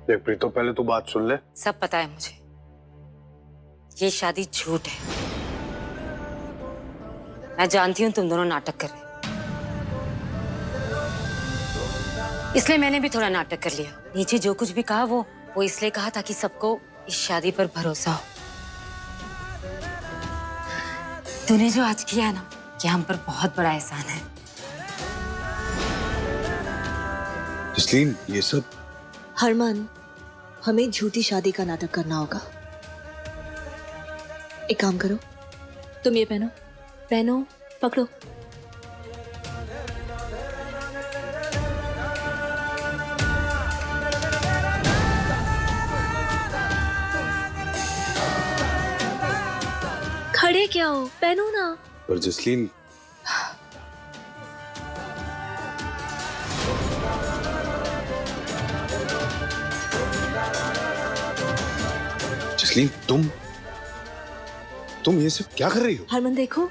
देख प्रीतो, पहले तू बात सुन ले। सब पता है मुझे, ये शादी झूठ है। मैं जानती हूँ तुम दोनों नाटक कर रहे हो, इसलिए मैंने भी थोड़ा नाटक कर लिया। नीचे जो कुछ भी कहा वो इसलिए कहा ताकि सबको इस शादी पर भरोसा हो। तूने जो आज किया है ना, ये हम पर बहुत बड़ा एहसान है। जसलीन, ये सब हरमान, हमें झूठी शादी का नाटक करना होगा। एक काम करो, तुम ये पहनो, पहनो, पकड़ो। खड़े क्या हो, पहनो ना। पर जसलीन, जसलीन तुम ये सब क्या कर रही हो? हरमन देखो,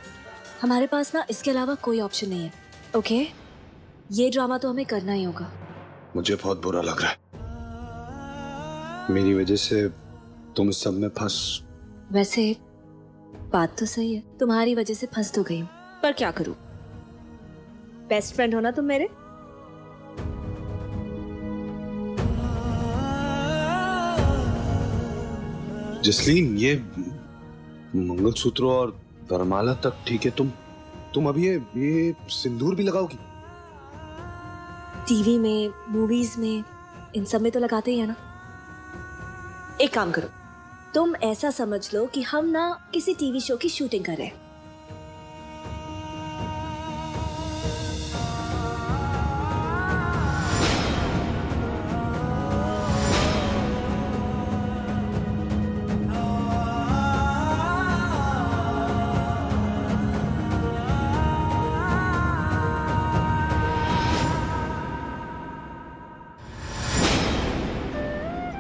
हमारे पास ना इसके अलावा कोई ऑप्शन नहीं है। ओके, ये ड्रामा तो हमें करना ही होगा। मुझे बहुत बुरा लग रहा है, मेरी वजह से तुम इस सब में फंस। वैसे बात तो सही है, तुम्हारी वजह से फंस तो गई हूँ, पर क्या करूँ, बेस्ट फ्रेंड हो ना तुम मेरे। जसलीन, ये मंगलसूत्र और वरमाला तक ठीक है, तुम अभी ये सिंदूर भी लगाओगी? टीवी में, मूवीज में, इन सब में तो लगाते ही है ना। एक काम करो, तुम ऐसा समझ लो कि हम ना किसी टीवी शो की शूटिंग कर रहे हैं।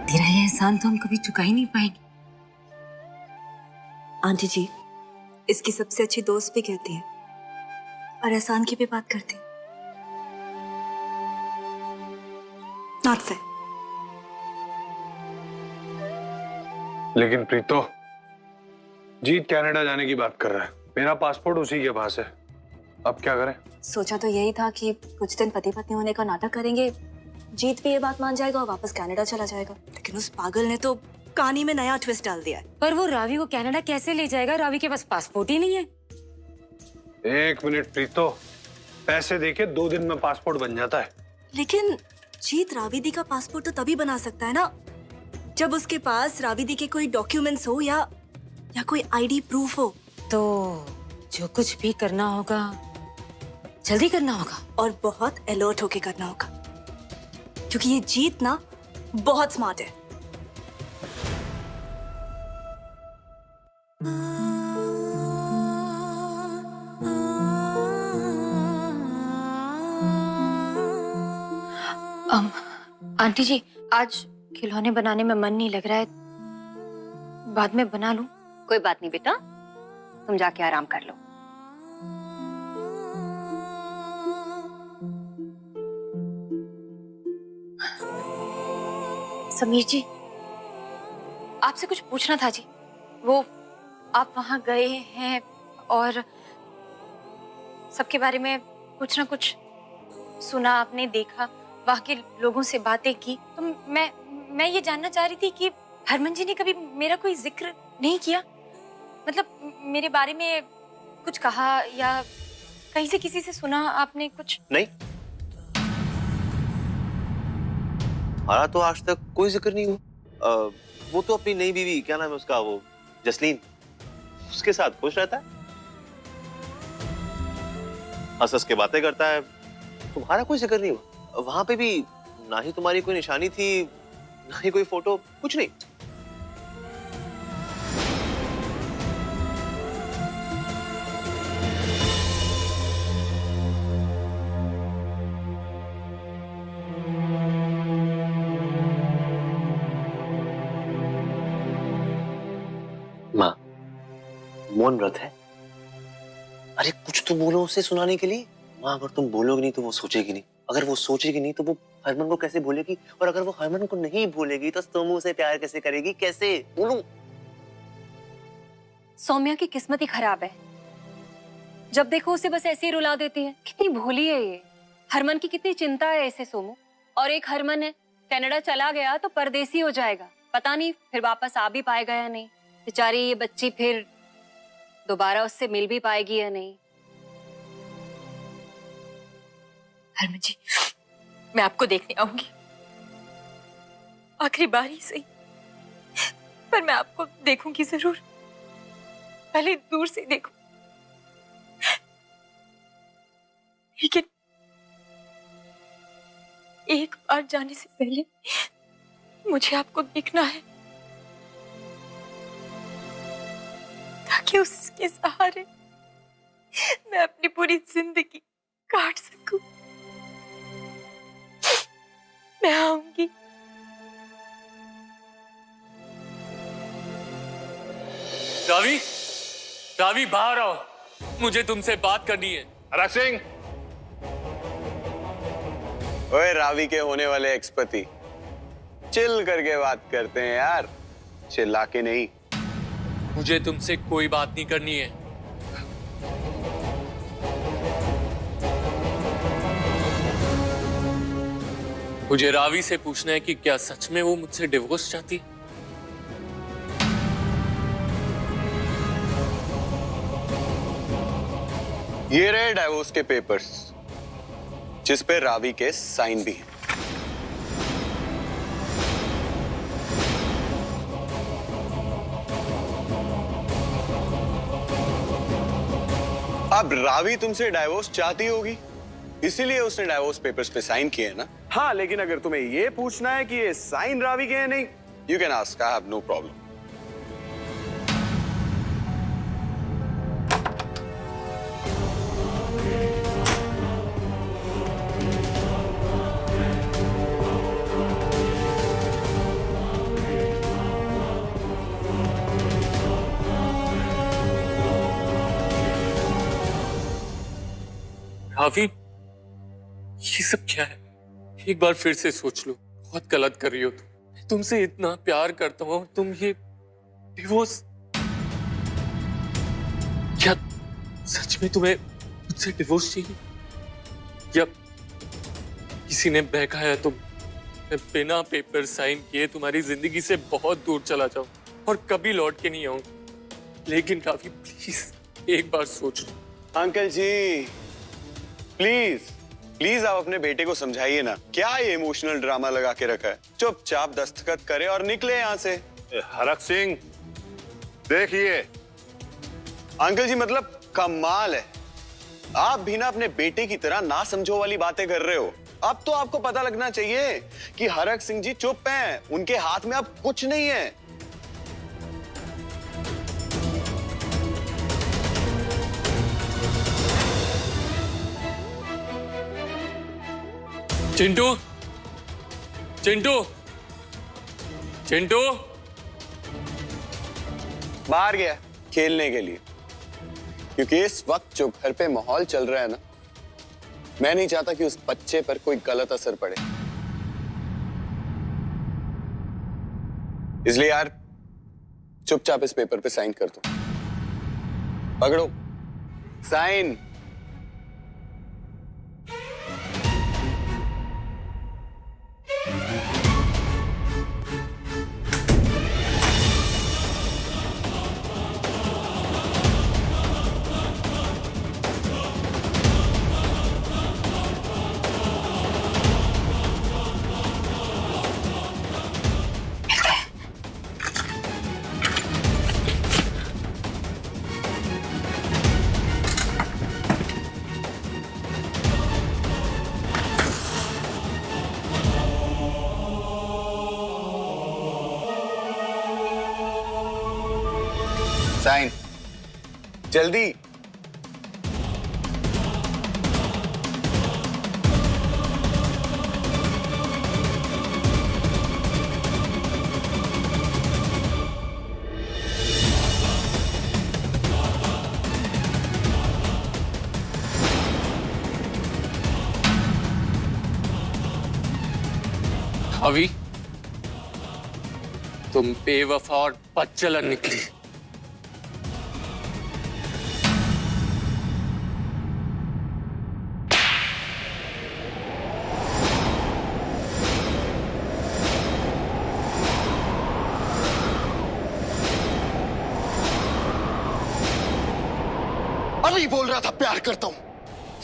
तेरा ये एहसान तो हम कभी चुका ही नहीं पाएंगे। आंटी जी, इसकी सबसे अच्छी दोस्त भी कहती है और एहसान की भी बात करती है। Not fair. लेकिन प्रीतो, जीत कनाडा जाने की बात कर रहा है, मेरा पासपोर्ट उसी के पास है, अब क्या करें? सोचा तो यही था कि कुछ दिन पति पत्नी होने का नाटक करेंगे, जीत भी ये बात मान जाएगा और वापस कनाडा चला जाएगा। लेकिन उस पागल ने तो कहानी में नया ट्विस्ट डाल दिया है। पर वो रावी को कनाडा कैसे ले जाएगा? रावी के पास पासपोर्ट ही नहीं है। एक मिनट प्रीतो, पैसे देके 2 दिन में पासपोर्ट बन जाता है। लेकिन जीत रावी दी का पासपोर्ट तो तभी बना सकता है ना, जब उसके पास रावी दी के कोई डॉक्यूमेंट्स हो या कोई आईडी प्रूफ हो। तो जो कुछ भी करना होगा जल्दी करना होगा और बहुत अलर्ट होके करना होगा, क्योंकि ये जीत ना बहुत स्मार्ट है। आंटी जी, आज खिलौने बनाने में मन नहीं लग रहा है, बाद में बना लूं? कोई बात नहीं बेटा, तुम जाके आराम कर लो। समीर जी, आपसे कुछ पूछना था जी। वो आप वहां गए हैं और सबके बारे में कुछ ना कुछ सुना, आपने देखा, वहां के लोगों से बातें की, तो मैं ये जानना चाह रही थी कि हरमन जी ने कभी मेरा कोई जिक्र नहीं किया? मतलब मेरे बारे में कुछ कहा या कहीं से किसी से सुना आपने कुछ? नहीं, हमारा तो आज तक कोई जिक्र नहीं हुआ। वो तो अपनी नई बीवी, क्या नाम है उसका, वो जसलीन, उसके साथ खुश रहता है, हंस हंस के बातें करता है। तुम्हारा कोई जिक्र नहीं हुआ। वहां पे भी ना ही तुम्हारी कोई निशानी थी, ना ही कोई फोटो, कुछ नहीं। माँ, मौन व्रत है। अरे कुछ तो बोलो उसे सुनाने के लिए। माँ, अगर तुम बोलोगे नहीं तो वो सोचेगी नहीं, अगर वो सोचेगी नहीं तो वो हरमन को कैसे भूलेगी? और अगर वो हरमन को नहीं भूलेगी तो सोमू से प्यार कैसे करेगी? कैसे बोलूं? सौम्या की किस्मत ही खराब है, जब देखो उसे बस ऐसे ही रुला देती है। कितनी भोली है ये। हरमन की कितनी चिंता है इसे सोमू। और एक हरमन है, कनाडा चला गया तो परदेसी हो जाएगा, पता नहीं फिर वापस आ भी पाएगा या नहीं। बेचारी ये बच्ची फिर दोबारा उससे मिल भी पाएगी या नहीं। हरमन जी, मैं आपको देखने आऊंगी, आखिरी बार ही सही, पर मैं आपको देखूंगी जरूर। पहले दूर से देखूं, लेकिन एक बार जाने से पहले मुझे आपको देखना है, ताकि उसके सहारे मैं अपनी पूरी जिंदगी काट सकूं। मैं आऊंगी। रावी, रावी बाहर आओ, मुझे तुमसे बात करनी है। हरक सिंह, ओए रावी के होने वाले एक्सपति, चिल करके बात करते हैं यार, चिल्ला के नहीं। मुझे तुमसे कोई बात नहीं करनी है। मुझे रावी से पूछना है कि क्या सच में वो मुझसे डिवोर्स चाहती है? ये रहे डाइवोर्स के पेपर्स, जिस पे रावी के साइन भी हैं। अब रावी तुमसे डाइवोर्स चाहती होगी, इसीलिए उसने डाइवोर्स पेपर्स पे साइन किए हैं ना? हाँ, लेकिन अगर तुम्हें ये पूछना है कि ये साइन रावी के हैं नहीं, you can ask, I have no problem. Ravi, ये सब क्या है? एक बार फिर से सोच लो, बहुत गलत कर रही हो तुम। मैं तुमसे इतना प्यार करता हूं, तुम ये डिवोर्स। क्या सच में तुम्हें मुझसे डिवोर्स चाहिए? या किसी ने बहकाया तुम? मैं बिना पेपर साइन किए तुम्हारी जिंदगी से बहुत दूर चला जाऊं और कभी लौट के नहीं आऊंगा। लेकिन रावी प्लीज एक बार सोच लो। अंकल जी प्लीज प्लीज आप अपने बेटे को समझाइए ना, क्या ये इमोशनल ड्रामा लगा के रखा है? चुपचाप दस्तखत करे और निकले यहाँ से। हरक सिंह, देखिए अंकल जी मतलब कमाल है, आप भी ना अपने बेटे की तरह ना समझो वाली बातें कर रहे हो। अब तो आपको पता लगना चाहिए कि हरक सिंह जी चुप हैं, उनके हाथ में अब कुछ नहीं है। चिंटू, चिंटू, चिंटू। बाहर गया खेलने के लिए, क्योंकि इस वक्त जो घर पे माहौल चल रहा है ना, मैं नहीं चाहता कि उस बच्चे पर कोई गलत असर पड़े। इसलिए यार चुपचाप इस पेपर पे साइन कर दो। पकड़ो साइन। साइन जल्दी। अभी तुम बेवफा और बदचलन निकली। अभी बोल रहा था प्यार करता हूं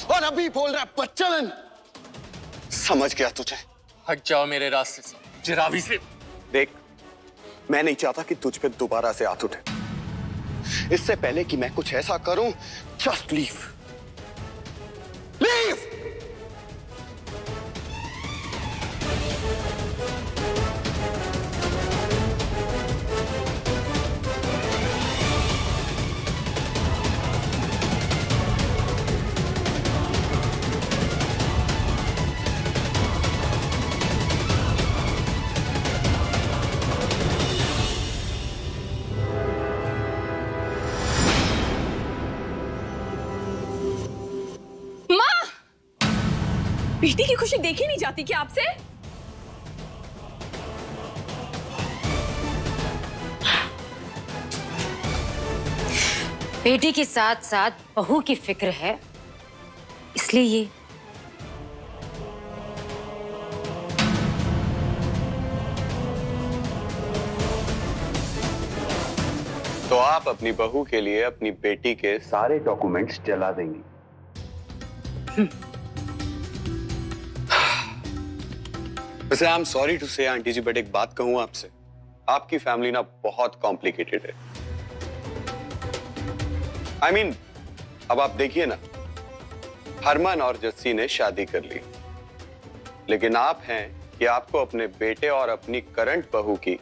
और अभी बोल रहा है बच्चन। समझ गया तुझे। हट जाओ मेरे रास्ते से, जिरावी से। देख, मैं नहीं चाहता कि तुझ पे दोबारा से हाथ उठे। इससे पहले कि मैं कुछ ऐसा करूं, जस्ट लीव। लीव। बेटी की खुशी देखी नहीं जाती क्या आपसे? बेटी के साथ साथ बहू की फिक्र है, इसलिए ये। तो आप अपनी बहू के लिए अपनी बेटी के सारे डॉक्यूमेंट्स जला देंगी। वैसे आई एम सॉरी टू से आंटी जी, बट एक बात कहूं आपसे, आपकी फैमिली ना बहुत कॉम्प्लिकेटेड है। आई मीन, अब आप देखिए ना, हरमन और जस्सी ने शादी कर ली, लेकिन आप हैं कि आपको अपने बेटे और अपनी करंट बहू की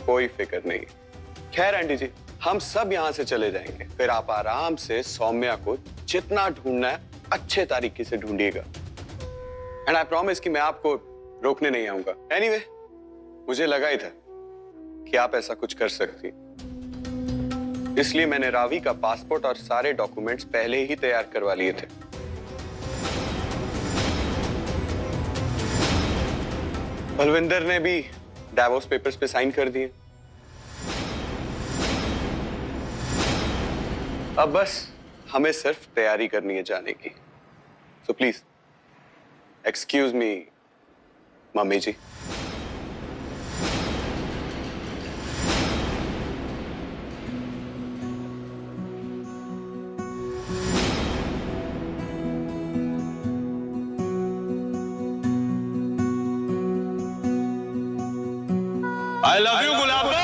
कोई फिक्र नहीं। खैर आंटी जी, हम सब यहां से चले जाएंगे, फिर आप आराम से सौम्या को जितना ढूंढना है अच्छे तरीके से ढूंढिएगा। एंड आई प्रॉमिस कि मैं आपको रोकने नहीं आऊंगा। एनीवे, मुझे लगा ही था कि आप ऐसा कुछ कर सकती, इसलिए मैंने रावी का पासपोर्ट और सारे डॉक्यूमेंट्स पहले ही तैयार करवा लिए थे। बलविंदर ने भी डाइवोर्स पेपर्स पे साइन कर दिए। अब बस हमें सिर्फ तैयारी करनी है जाने की। So please excuse me mummy ji. I love you Gulabo.